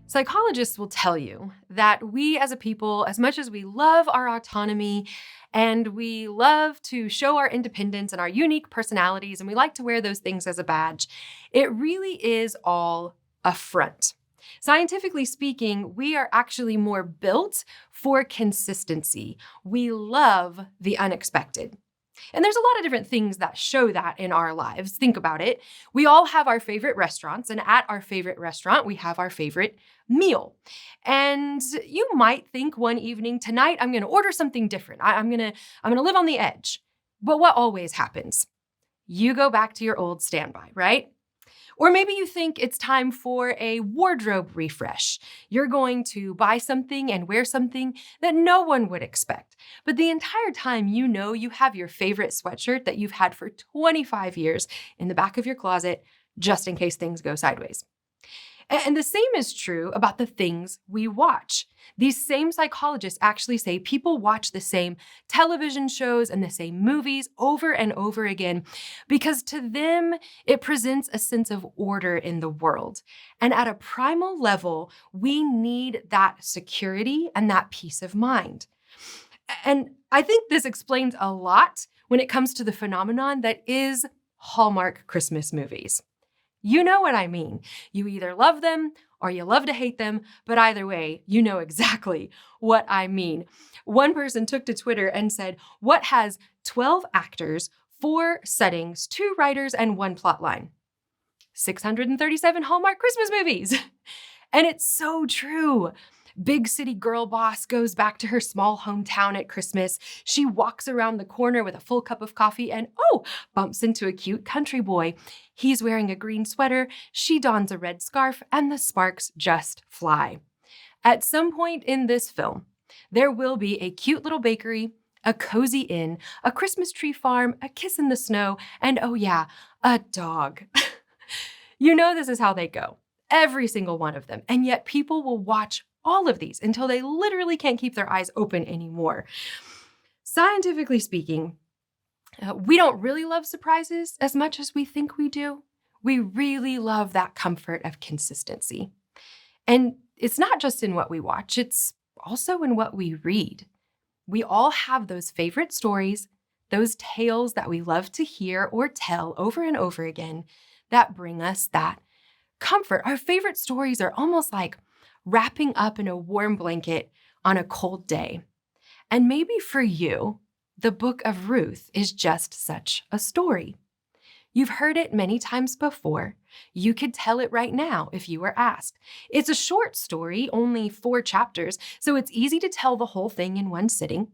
Psychologists will tell you that we as a people, as much as we love our autonomy and we love to show our independence and our unique personalities, and we like to wear those things as a badge, it really is all a front. Scientifically speaking, we are actually more built for consistency. We love the unexpected. And there's a lot of different things that show that in our lives. Think about it. We all have our favorite restaurants, and at our favorite restaurant, we have our favorite meal. And you might think one evening, tonight, I'm going to order something different. I'm going to live on the edge. But what always happens? You go back to your old standby, right? Or maybe you think it's time for a wardrobe refresh. You're going to buy something and wear something that no one would expect. But the entire time you know you have your favorite sweatshirt that you've had for 25 years in the back of your closet, just in case things go sideways. And the same is true about the things we watch. These same psychologists actually say people watch the same television shows and the same movies over and over again because to them, it presents a sense of order in the world. And at a primal level, we need that security and that peace of mind. And I think this explains a lot when it comes to the phenomenon that is Hallmark Christmas movies. You know what I mean. You either love them or you love to hate them, but either way, you know exactly what I mean. One person took to Twitter and said, what has 12 actors, 4 settings, 2 writers, and 1 plot line? 637 Hallmark Christmas movies. And it's so true. Big city girl boss goes back to her small hometown at Christmas. She walks around the corner with a full cup of coffee and, bumps into a cute country boy. He's wearing a green sweater, she dons a red scarf, and the sparks just fly. At some point in this film, there will be a cute little bakery, a cozy inn, a Christmas tree farm, a kiss in the snow, and a dog. You know this is how they go. Every single one of them. And yet people will watch all of these until they literally can't keep their eyes open anymore. Scientifically speaking, we don't really love surprises as much as we think we do. We really love that comfort of consistency. And it's not just in what we watch, it's also in what we read. We all have those favorite stories, those tales that we love to hear or tell over and over again that bring us that comfort. Our favorite stories are almost like wrapping up in a warm blanket on a cold day. And maybe for you, the book of Ruth is just such a story. You've heard it many times before. You could tell it right now if you were asked. It's a short story, only 4 chapters, so it's easy to tell the whole thing in one sitting.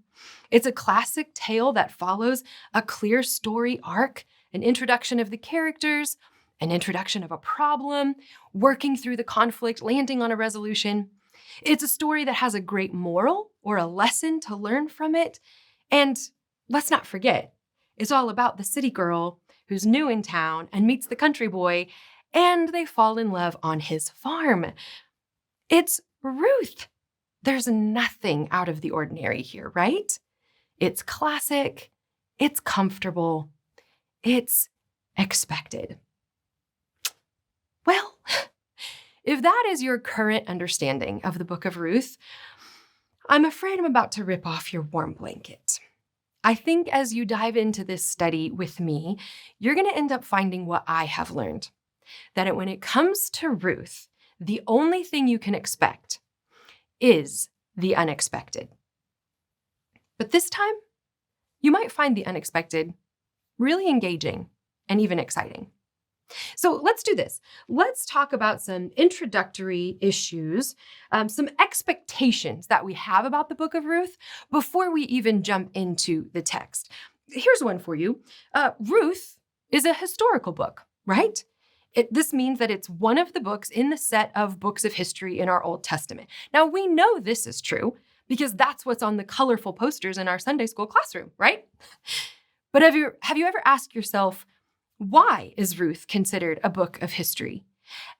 It's a classic tale that follows a clear story arc, an introduction of the characters, an introduction of a problem, working through the conflict, landing on a resolution. It's a story that has a great moral or a lesson to learn from it. And let's not forget, it's all about the city girl who's new in town and meets the country boy, and they fall in love on his farm. It's Ruth. There's nothing out of the ordinary here, right? It's classic, it's comfortable, it's expected. Well, if that is your current understanding of the book of Ruth, I'm afraid I'm about to rip off your warm blanket. I think as you dive into this study with me, you're going to end up finding what I have learned, that when it comes to Ruth, the only thing you can expect is the unexpected. But this time, you might find the unexpected really engaging and even exciting. So let's do this. Let's talk about some introductory issues, some expectations that we have about the book of Ruth before we even jump into the text. Here's one for you. Ruth is a historical book, right? This means that it's one of the books in the set of books of history in our Old Testament. Now, we know this is true because that's what's on the colorful posters in our Sunday school classroom, right? But have you ever asked yourself, why is Ruth considered a book of history?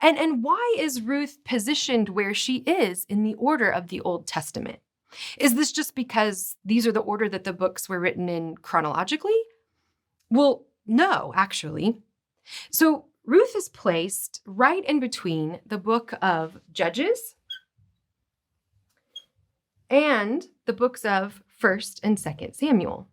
And why is Ruth positioned where she is in the order of the Old Testament? Is this just because these are the order that the books were written in chronologically? Well, no, actually. So Ruth is placed right in between the book of Judges and the books of 1st and 2nd Samuel.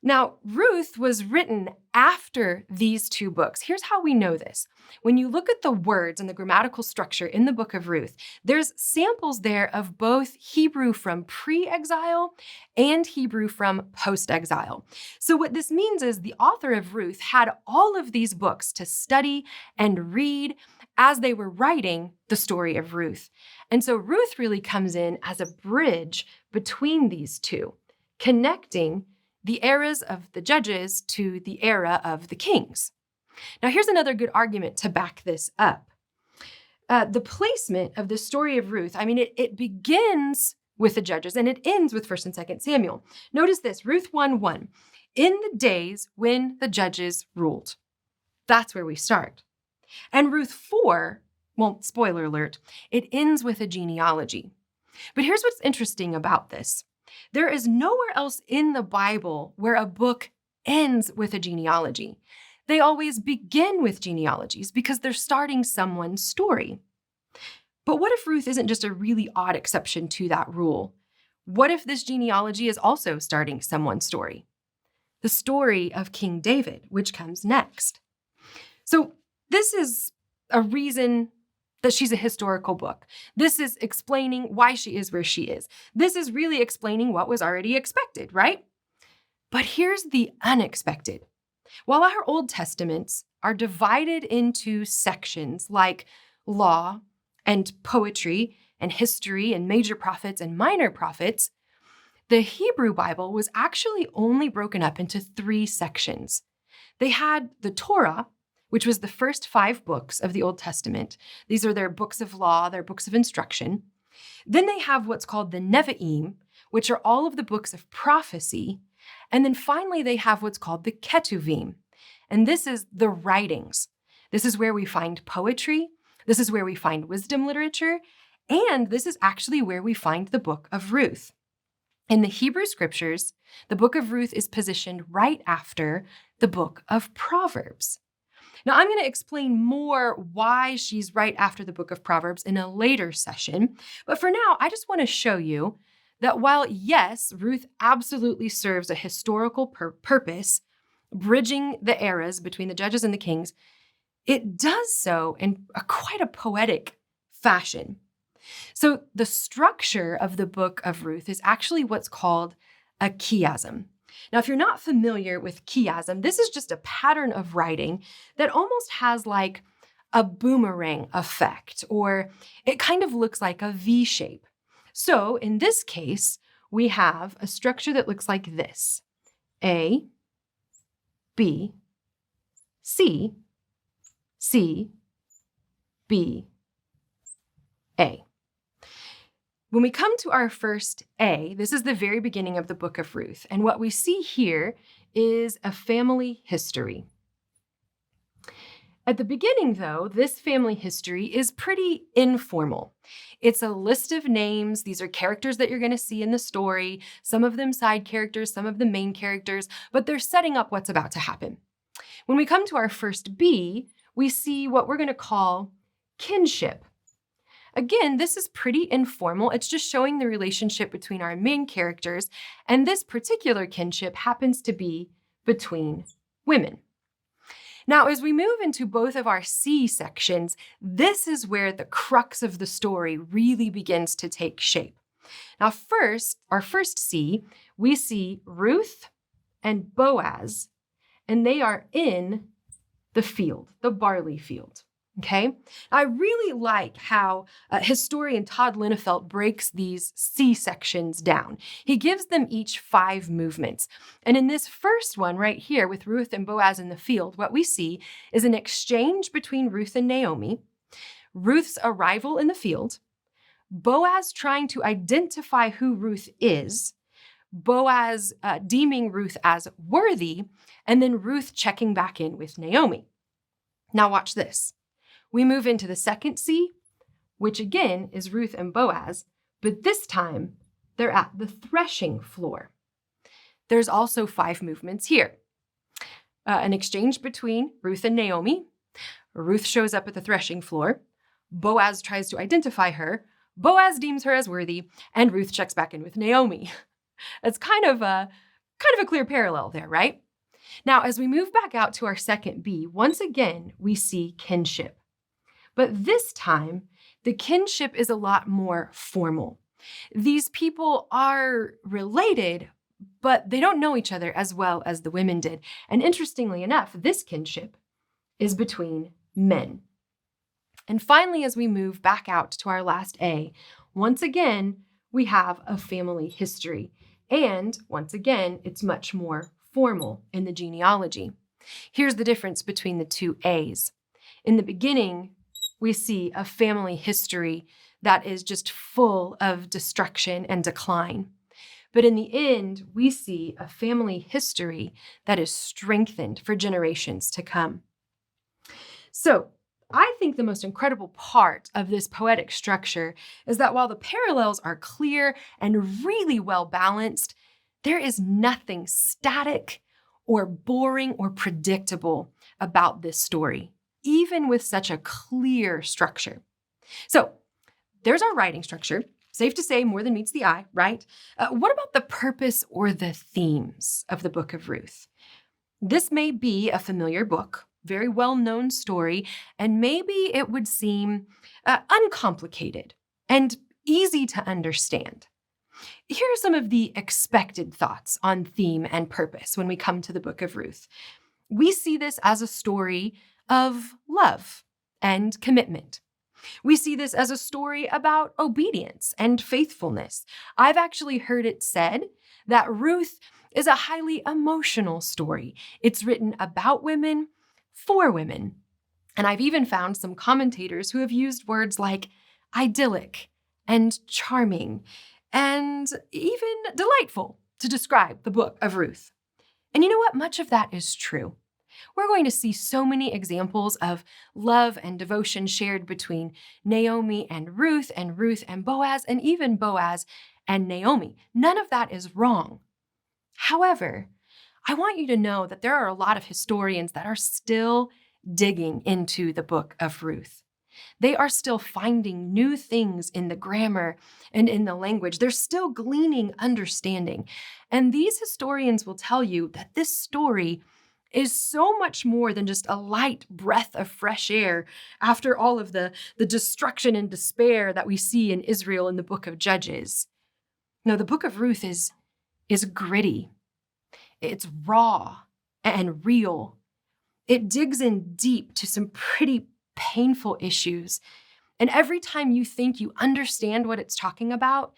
Now, Ruth was written after these two books. Here's how we know this. When you look at the words and the grammatical structure in the book of Ruth, there's samples there of both Hebrew from pre-exile and Hebrew from post-exile. So what this means is the author of Ruth had all of these books to study and read as they were writing the story of Ruth. And so Ruth really comes in as a bridge between these two, connecting the eras of the judges to the era of the kings. Now, here's another good argument to back this up. The placement of the story of Ruth, it begins with the judges and it ends with 1st and 2nd Samuel. Notice this, Ruth 1:1, in the days when the judges ruled. That's where we start. And Ruth 4, well, spoiler alert, it ends with a genealogy. But here's what's interesting about this. There is nowhere else in the Bible where a book ends with a genealogy. They always begin with genealogies because they're starting someone's story. But what if Ruth isn't just a really odd exception to that rule? What if this genealogy is also starting someone's story? The story of King David, which comes next. So this is a reason that she's a historical book. This is explaining why she is where she is. This is really explaining what was already expected, right? But here's the unexpected. While our Old Testaments are divided into sections like law and poetry and history and major prophets and minor prophets, the Hebrew Bible was actually only broken up into 3 sections. They had the Torah, which was the first 5 books of the Old Testament. These are their books of law, their books of instruction. Then they have what's called the Nevi'im, which are all of the books of prophecy. And then finally, they have what's called the Ketuvim. And this is the writings. This is where we find poetry. This is where we find wisdom literature. And this is actually where we find the book of Ruth. In the Hebrew scriptures, the book of Ruth is positioned right after the book of Proverbs. Now, I'm going to explain more why she's right after the book of Proverbs in a later session. But for now, I just want to show you that while, yes, Ruth absolutely serves a historical purpose, bridging the eras between the judges and the kings, it does so in quite a poetic fashion. So the structure of the book of Ruth is actually what's called a chiasm. Now, if you're not familiar with chiasm, this is just a pattern of writing that almost has like a boomerang effect, or it kind of looks like a V shape. So in this case, we have a structure that looks like this: A, B, C, C, B, A. When we come to our first A, this is the very beginning of the book of Ruth. And what we see here is a family history. At the beginning, though, this family history is pretty informal. It's a list of names. These are characters that you're going to see in the story, some of them side characters, some of them main characters, but they're setting up what's about to happen. When we come to our first B, we see what we're going to call kinship. Again, this is pretty informal. It's just showing the relationship between our main characters, and this particular kinship happens to be between women. Now, as we move into both of our C sections, this is where the crux of the story really begins to take shape. Now, our first C, we see Ruth and Boaz, and they are in the field, the barley field. Okay, I really like how historian Todd Linnefelt breaks these C sections down. He gives them each 5 movements. And in this first one right here with Ruth and Boaz in the field, what we see is an exchange between Ruth and Naomi, Ruth's arrival in the field, Boaz trying to identify who Ruth is, Boaz deeming Ruth as worthy, and then Ruth checking back in with Naomi. Now watch this. We move into the second C, which again is Ruth and Boaz, but this time they're at the threshing floor. There's also 5 movements here. An exchange between Ruth and Naomi. Ruth shows up at the threshing floor. Boaz tries to identify her. Boaz deems her as worthy, and Ruth checks back in with Naomi. It's kind of a clear parallel there, right? Now, as we move back out to our second B, once again, we see kinship. But this time, the kinship is a lot more formal. These people are related, but they don't know each other as well as the women did. And interestingly enough, this kinship is between men. And finally, as we move back out to our last A, once again, we have a family history. And once again, it's much more formal in the genealogy. Here's the difference between the two A's. In the beginning, we see a family history that is just full of destruction and decline. But in the end, we see a family history that is strengthened for generations to come. So, I think the most incredible part of this poetic structure is that while the parallels are clear and really well balanced, there is nothing static or boring or predictable about this story, even with such a clear structure. So, there's our writing structure. Safe to say, more than meets the eye, right? What about the purpose or the themes of the book of Ruth? This may be a familiar book, very well-known story, and maybe it would seem uncomplicated and easy to understand. Here are some of the expected thoughts on theme and purpose when we come to the book of Ruth. We see this as a story of love and commitment. We see this as a story about obedience and faithfulness. I've actually heard it said that Ruth is a highly emotional story. It's written about women, for women. And I've even found some commentators who have used words like idyllic and charming and even delightful to describe the book of Ruth. And you know what? Much of that is true. We're going to see so many examples of love and devotion shared between Naomi and Ruth and Boaz, and even Boaz and Naomi. None of that is wrong. However, I want you to know that there are a lot of historians that are still digging into the book of Ruth. They are still finding new things in the grammar and in the language. They're still gleaning understanding. And these historians will tell you that this story is so much more than just a light breath of fresh air after all of the destruction and despair that we see in Israel in the book of Judges. No, the book of Ruth is gritty. It's raw and real. It digs in deep to some pretty painful issues. And every time you think you understand what it's talking about,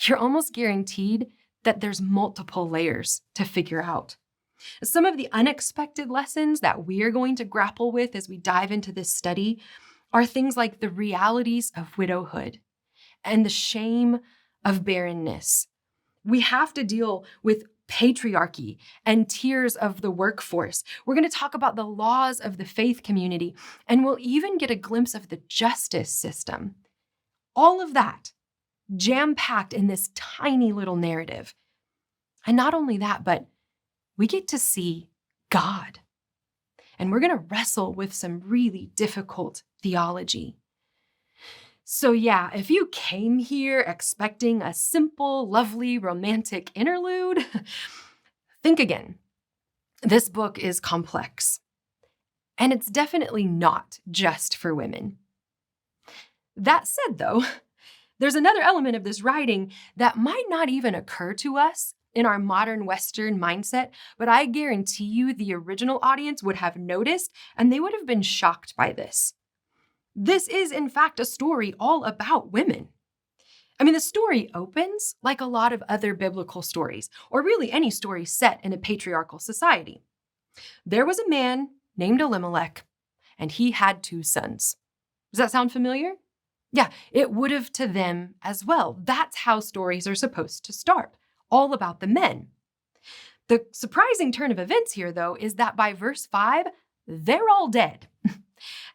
you're almost guaranteed that there's multiple layers to figure out. Some of the unexpected lessons that we are going to grapple with as we dive into this study are things like the realities of widowhood and the shame of barrenness. We have to deal with patriarchy and tiers of the workforce. We're going to talk about the laws of the faith community, and we'll even get a glimpse of the justice system. All of that jam-packed in this tiny little narrative. And not only that, but we get to see God. And we're going to wrestle with some really difficult theology. So yeah, if you came here expecting a simple, lovely, romantic interlude, think again. This book is complex. And it's definitely not just for women. That said, though, there's another element of this writing that might not even occur to us in our modern Western mindset, but I guarantee you the original audience would have noticed, and they would have been shocked by this. This is, in fact, a story all about women. I mean, the story opens like a lot of other biblical stories, or really any story set in a patriarchal society. There was a man named Elimelech, and he had 2 sons. Does that sound familiar? Yeah, it would have to them as well. That's how stories are supposed to start, all about the men. The surprising turn of events here, though, is that by verse 5, they're all dead.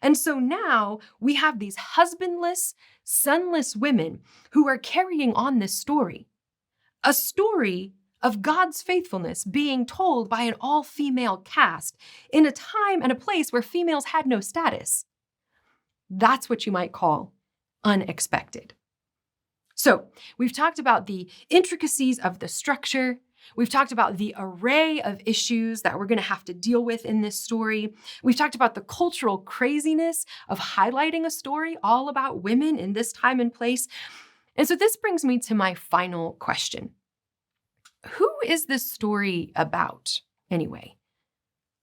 And so now we have these husbandless, sonless women who are carrying on this story. A story of God's faithfulness being told by an all-female cast in a time and a place where females had no status. That's what you might call unexpected. So we've talked about the intricacies of the structure. We've talked about the array of issues that we're going to have to deal with in this story. We've talked about the cultural craziness of highlighting a story all about women in this time and place. And so this brings me to my final question. Who is this story about anyway?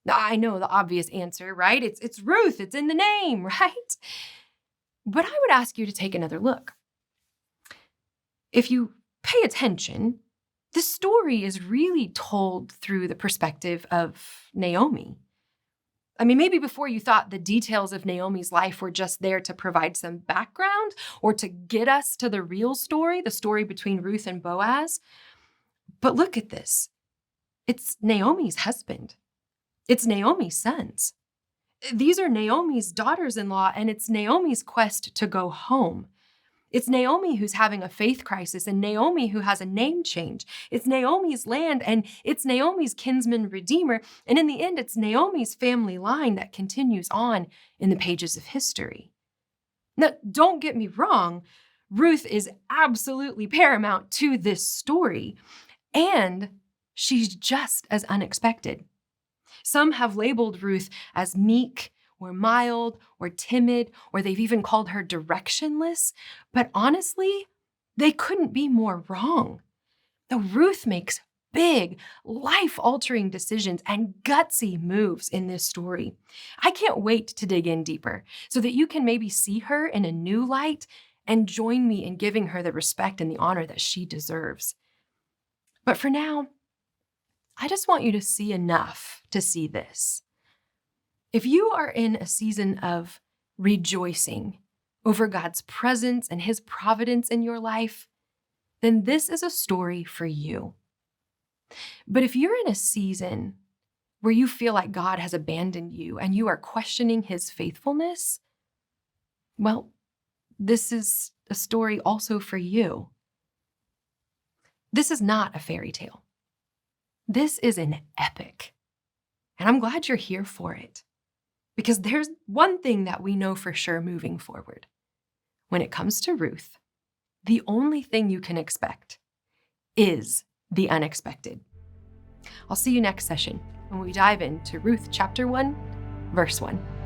Now, I know the obvious answer, right? It's Ruth. It's in the name, right? But I would ask you to take another look. If you pay attention, the story is really told through the perspective of Naomi. I mean, maybe before you thought the details of Naomi's life were just there to provide some background or to get us to the real story, the story between Ruth and Boaz. But look at this. It's Naomi's husband. It's Naomi's sons. These are Naomi's daughters-in-law, and it's Naomi's quest to go home. It's Naomi who's having a faith crisis, and Naomi who has a name change. It's Naomi's land, and it's Naomi's kinsman redeemer. And in the end, it's Naomi's family line that continues on in the pages of history. Now, don't get me wrong. Ruth is absolutely paramount to this story, and she's just as unexpected. Some have labeled Ruth as meek, or mild, or timid, or they've even called her directionless. But honestly, they couldn't be more wrong. Ruth makes big, life-altering decisions and gutsy moves in this story. I can't wait to dig in deeper so that you can maybe see her in a new light and join me in giving her the respect and the honor that she deserves. But for now, I just want you to see enough to see this. If you are in a season of rejoicing over God's presence and His providence in your life, then this is a story for you. But if you're in a season where you feel like God has abandoned you and you are questioning His faithfulness, well, this is a story also for you. This is not a fairy tale. This is an epic. And I'm glad you're here for it. Because there's one thing that we know for sure moving forward. When it comes to Ruth, the only thing you can expect is the unexpected. I'll see you next session when we dive into Ruth chapter 1, verse 1.